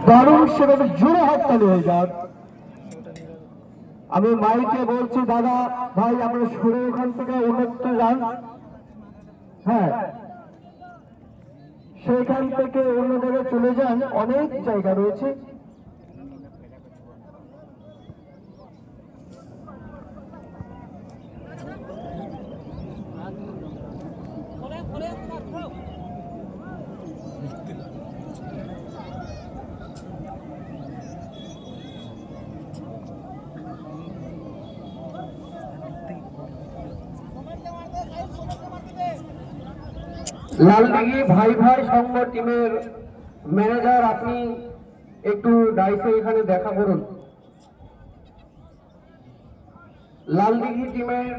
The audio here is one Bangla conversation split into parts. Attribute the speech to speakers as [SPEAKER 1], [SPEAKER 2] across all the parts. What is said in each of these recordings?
[SPEAKER 1] দারুণ সেভাবে জোরে হাততালি হয়ে যান। আমি মাইকে বলছি দাদা ভাই আমরা সরে ওখান থেকে অন্যত্র যান। হ্যাঁ সেখান থেকে অন্য জায়গায় চলে যান, অনেক জায়গা রয়েছে। লালদিঘি ভাই ভাই সংঘ টিমের ম্যানেজার আপনি একটু ডাইসে এখানে দেখা করুন। লালদিঘি টিমের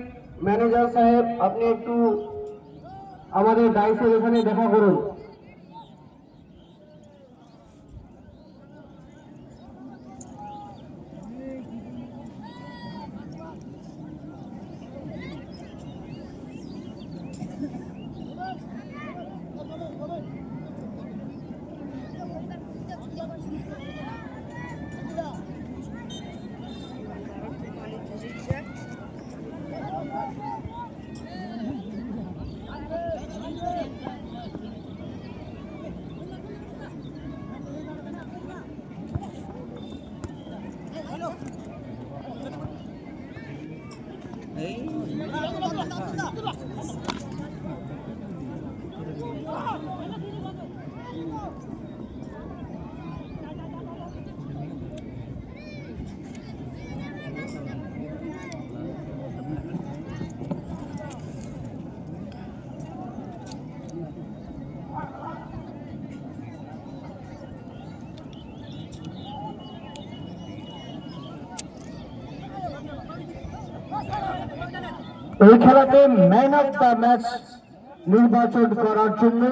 [SPEAKER 1] ম্যানেজার সাহেব আপনি একটু আমাদের ডাইসের এখানে দেখা করুন। এই খেলাতে ম্যান অফ দ্য ম্যাচ নির্বাচন করার জন্য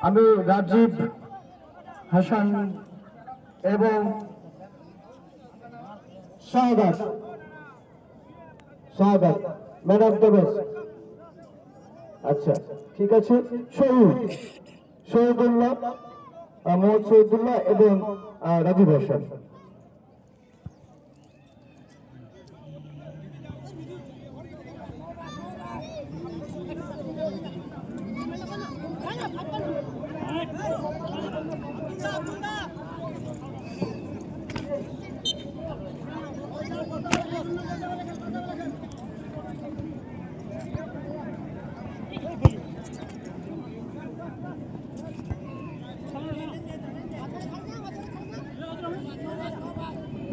[SPEAKER 1] আমি রাজীব হাসান এবং শাহাদাত ম্যান অফ দ্য ম্যাচ। আচ্ছা ঠিক আছে, শহীদুল্লাহ মোহাম্মদ শহীদুল্লাহ এবং রাজীব হাসান।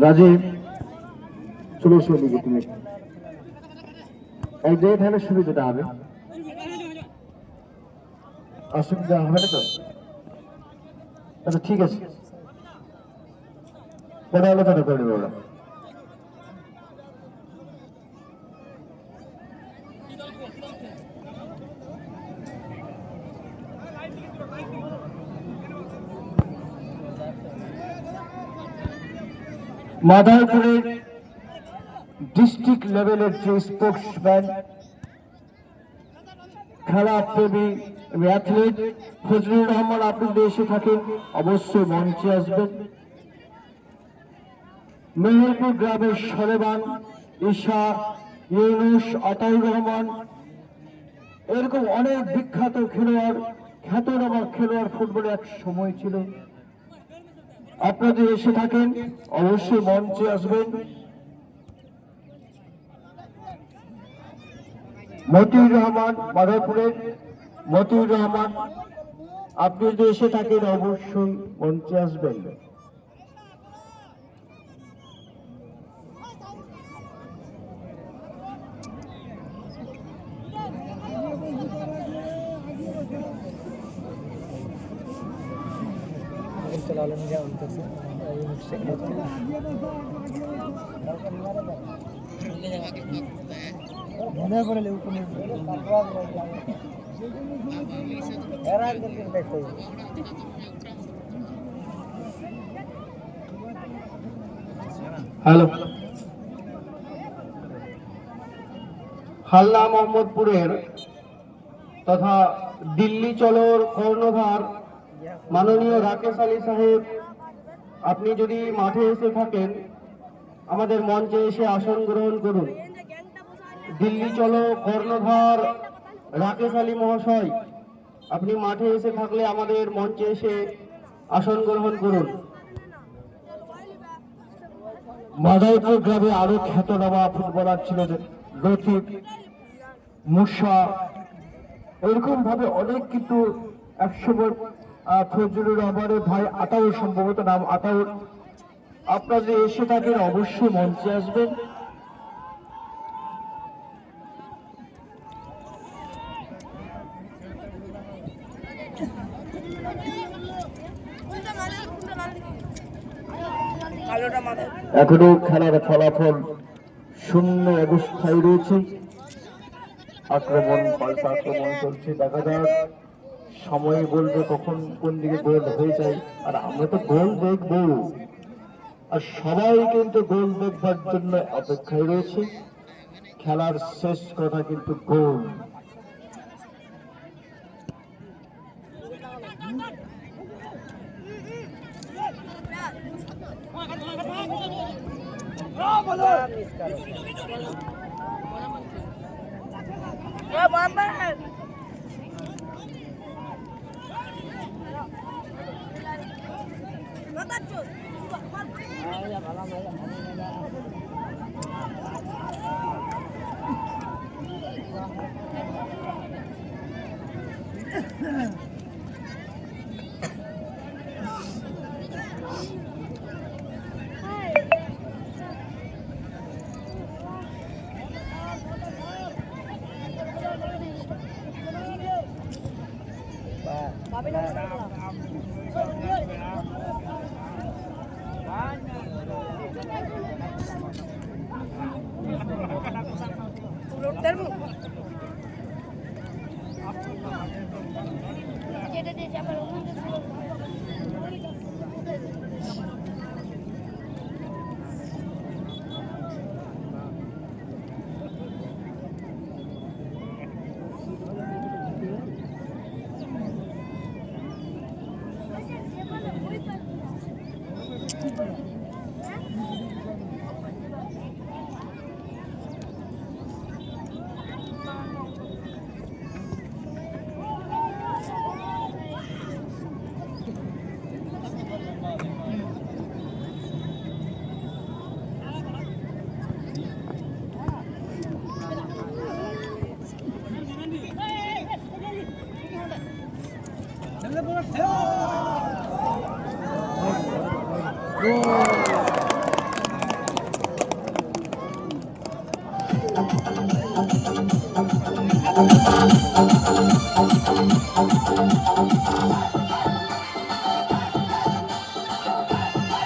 [SPEAKER 1] রাজীব চলে এসো দিকে, তুমি এক জায়গায় থাকলে সুবিধাটা হবে, অসুবিধা হবে না তো? আচ্ছা ঠিক আছে, পরে আলোচনা করে নেব ওরা। মাদারপুরের ডিস্ট্রিক্ট লেভেলের যে স্পোর্টসম্যান, খেলা প্রেমী অ্যাথলেট ফজলুর রহমান আপনি যদি এসে থাকেন অবশ্যই মঞ্চে আসবেন। মেহেরপুর গ্রামের সলেমান, ঈশা, ইউনুস, আতাউর রহমান, এরকম অনেক বিখ্যাত খেলোয়াড়, খ্যাতনামা খেলোয়াড় ফুটবলে এক সময় ছিল। আপনাদের এসে থাকেন অবশ্যই মঞ্চে আসবেন। মতিউর রহমান, মাদারপুরের মতিউর রহমান, আপনি যদি এসে থাকেন অবশ্যই মঞ্চে আসবেন। হ্যালো, হালনা মোহাম্মদপুরের তথা দিল্লি চলোর কর্ণধার মাননীয় রাকেশ আলী সাহেব আপনি যদি মাঠে এসে থাকেন আমাদের মঞ্চে এসে আসন গ্রহণ করুন। দিল্লি চলো কর্ণধার রাকেশ আলী মহাশয়, আপনি মাঠে এসে থাকলে আমাদের মঞ্চে এসে আসন গ্রহণ করুন। মাদারীপুর গ্রামে আরো খ্যাতনামা ফুটবলার ছিল লতিফ, মুসা, এরকম ভাবে অনেক কিন্তু 100 ফজলুর রহমানের ভাই আতাউর, সম্ভবত নাম আতাউর। আপনারা যদি এসে থাকেন অবশ্যই মঞ্চে আসবেন। এখনো খেলার ফলাফল শূন্য অবস্থায় রয়েছে। আক্রমণ পাল্টা আক্রমণ চলছে, দেখা যাক সময় বলবে কখন কোন দিকে গোল হয়ে যায়। আর আমরা তো গোল দেখবো, আর সবাই কিন্তু গোল দেখবার জন্য অপেক্ষায় রয়েছে। খেলার শেষ কথা কিন্তু গোল।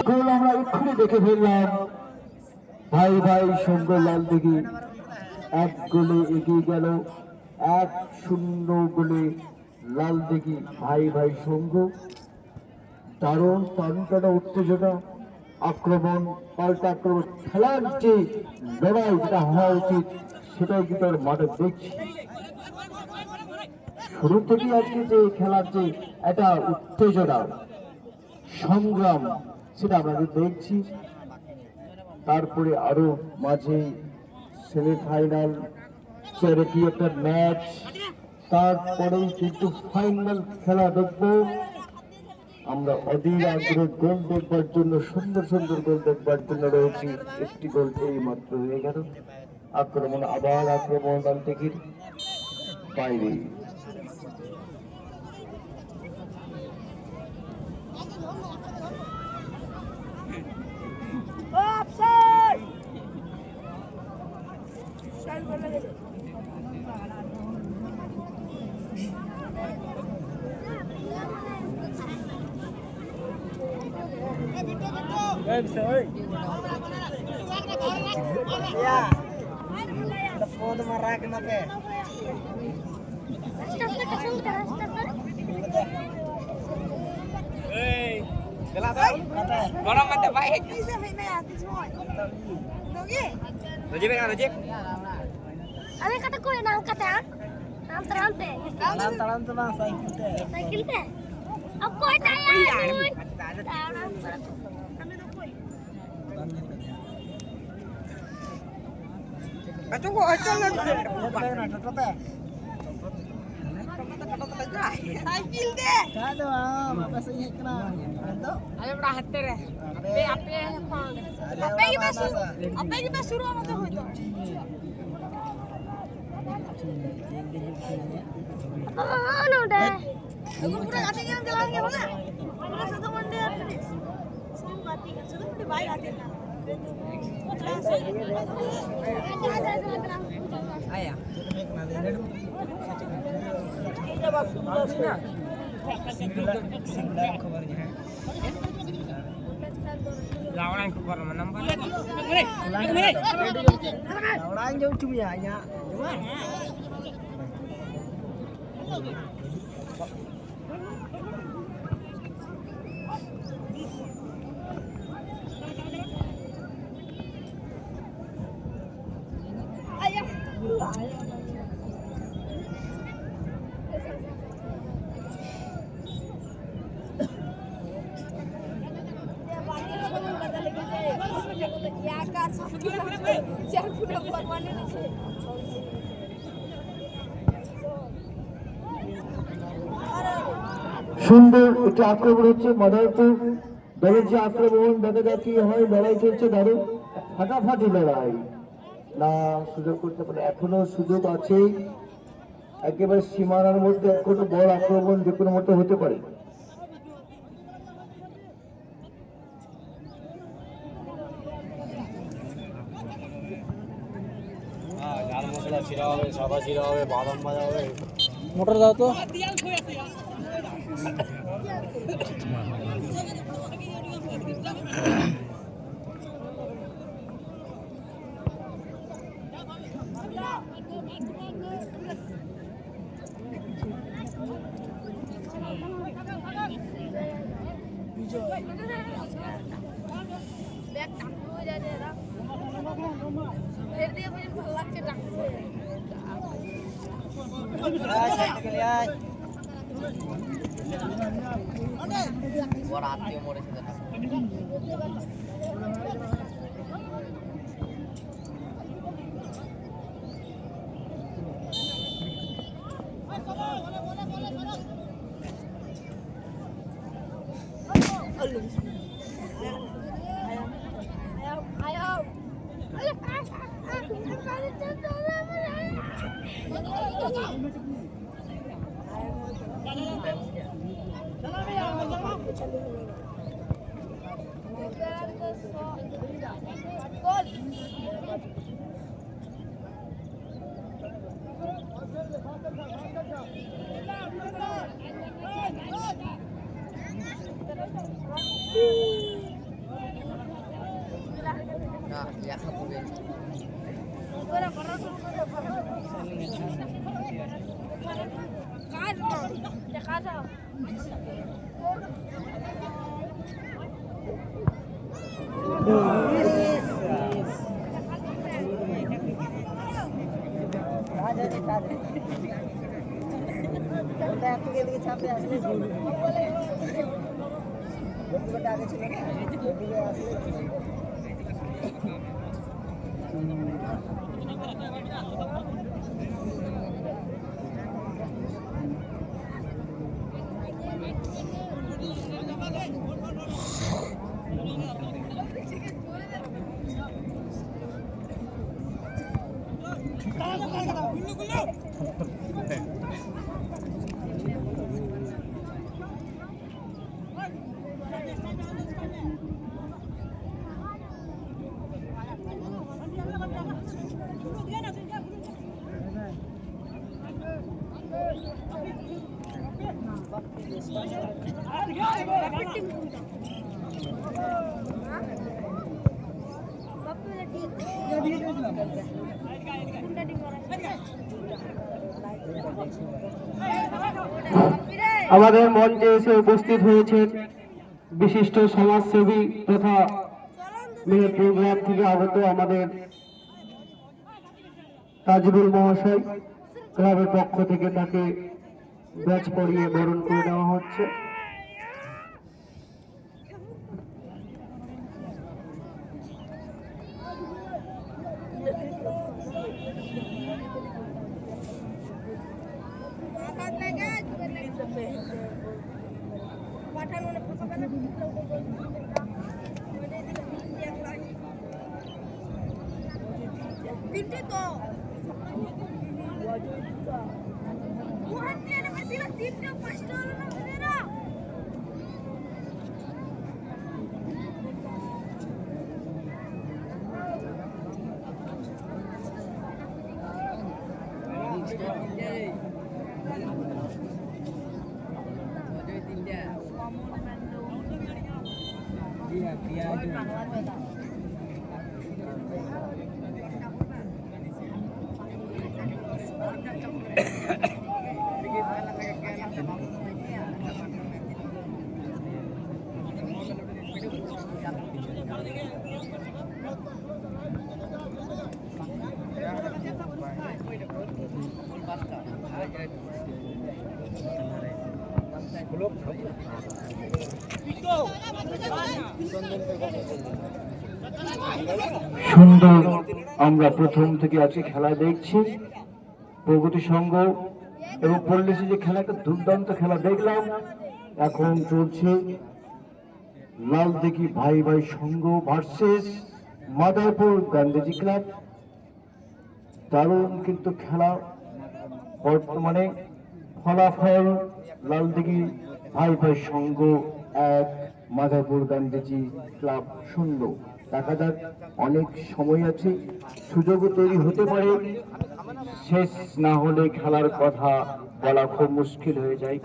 [SPEAKER 1] গোল আমরা এক্ষুনি দেখে ফেললাম। ভাই ভাই সঙ্গ লাল দিঘি 1 গোলে এগিয়ে গেল। 1-0 গোলে লাল দিঘি ভাই ভাই সঙ্গ। দারুণ টানটানা উত্তেজনা, আক্রমণ পাল্টা আক্রমণ, খেলার যে লড়াই যেটা হওয়া উচিত সেটাই কিন্তু মাঠে দেখছি। শুরু থেকে আজকে যে খেলার যে একটা উত্তেজনা সংগ্রাম সেটা আমরা দেখছি। তারপরে আরো মাঝে সেমিফাইনাল, চ্যারিটি একটা ম্যাচ, তারপরেই কিন্তু ফাইনাল খেলা দেখবো আমরা। অধীর আগ্রহ গোল দেখবার জন্য, সুন্দর সুন্দর গোল দেখবার জন্য রয়েছি। একটি গোল এই মাত্র হয়ে গেল। আক্রমণ, আবার আক্রমণ লালদিঘির বাইরে।
[SPEAKER 2] Ada kata kau yang angkat ya? Nanti.
[SPEAKER 3] Nanti bang cycle
[SPEAKER 2] Cycle teh? Aku ada ya. Ano deh? Aku udah ngatain yang jalan gimana? Mana satu mandi apa? Saya ngatain, sudah udah baik ngatain. Ayah. Lawan keluar mana? Lawan jauh cuma ya.
[SPEAKER 1] সুন্দর একটি আক্রমণ হচ্ছে মাদারপুর দলের যে আক্রমণ দেখা যাচ্ছে হয়, লড়াই চলছে, দারুণ ফাটাফাটি লড়াই, না সুযোগ করতে পারে, এখনো সুযোগ আছে, একেবারে সীমানার মধ্যে এখনো বড় আক্রমণ যে কোনো মতো হতে পারে।
[SPEAKER 3] লাল মশলা চিরা হবে, সাদা চিরা হবে, বাদাম ভাজা হবে। মোটর দাও তো।
[SPEAKER 1] আমাদের মঞ্চে এসে উপস্থিত হয়েছেন বিশিষ্ট সমাজসেবী তথা মেয়ের প্রোগ্রাম থেকে আগত আমাদের তাজবুল মহাশয়, ক্লাবের পক্ষ থেকে তাকে ব্যাচ পরিয়ে বরণ করে নেওয়া হচ্ছে।
[SPEAKER 2] তিনটে তো ওখান দিয়ে নেমে দিল তিনটে পাঁচটা হলো না মেয়েরা
[SPEAKER 1] সুন্দর আমরা প্রথম থেকে আজকে খেলা দেখছি। প্রগতি সংঘ এবং পল্লীশ্রী যে খেলাটা দুর্দান্ত খেলা দেখলাম। এখন চলছে লালদিঘি ভাই ভাই সংঘ ভার্সেস মাদারপুর গান্ধীজি ক্লাব। দারুণ কিন্তু খেলা। বর্তমানে ফলাফল লালদিঘি ভাই ভাই সংঘ 1, মাদারপুর গান্ধীজি ক্লাব 0। দেখা যাক, অনেক সময় আছে, সুযোগও তৈরি হতে পারে। শেষ না হলে খেলার কথা বলা খুব মুশকিল হয়ে যায়।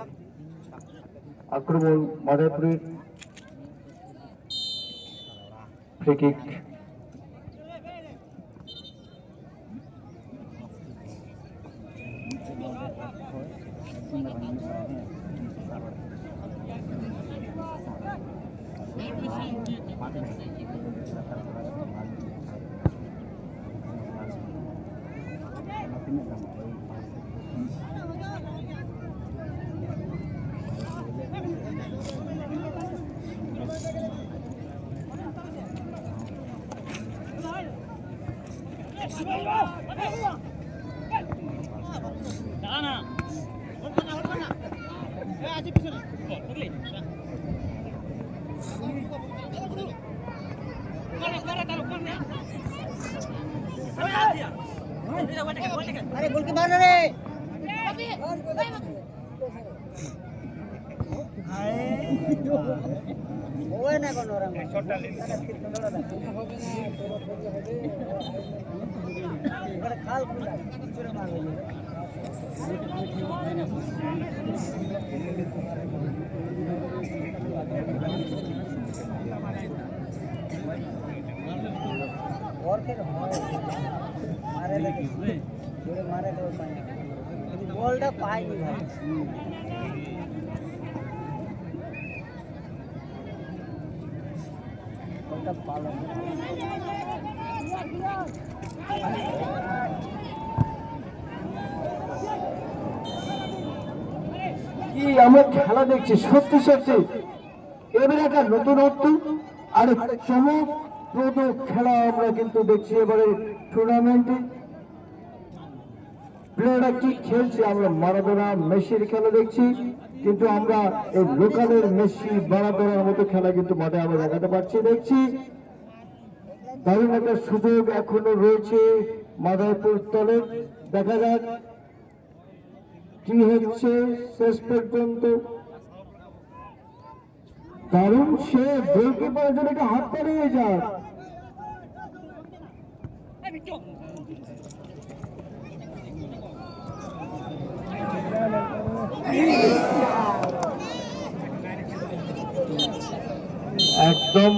[SPEAKER 1] আক্রমণ মাদারপুরের, ফ্রি কিক।
[SPEAKER 4] अरे गोल के मार रे ओए ना कोन रंग शॉटটা ले बड़ा खाल खुला चुरे मार रही और फिर मारे लगे जोरे मारे तो पाए बॉलটা পাইনি ভাই বলটা পালো
[SPEAKER 1] কি আমরা খেলা দেখছি, সত্যি সত্যি এবারে একটা নতুনত্ব আর চমকপ্রদ খেলা আমরা কিন্তু দেখছি এবারে টুর্নামেন্টে। প্লেয়াররা কি খেলছে, আমরা মারাদোনা মেসির খেলা দেখছি, কিন্তু আমরা এই লোকালের মেসি মারাদোনার মতো খেলা কিন্তু মাঠে আমরা দেখাতে পারছি, দেখছি। দারুণ একটা সুযোগ এখনো রয়েছে মাদারপুর দলের। দেখা যাক কি হচ্ছে শেষ পর্যন্ত। দারুণ সে গোলকিপারের জন্য একটা হাত পাড়িয়ে যায়। একদম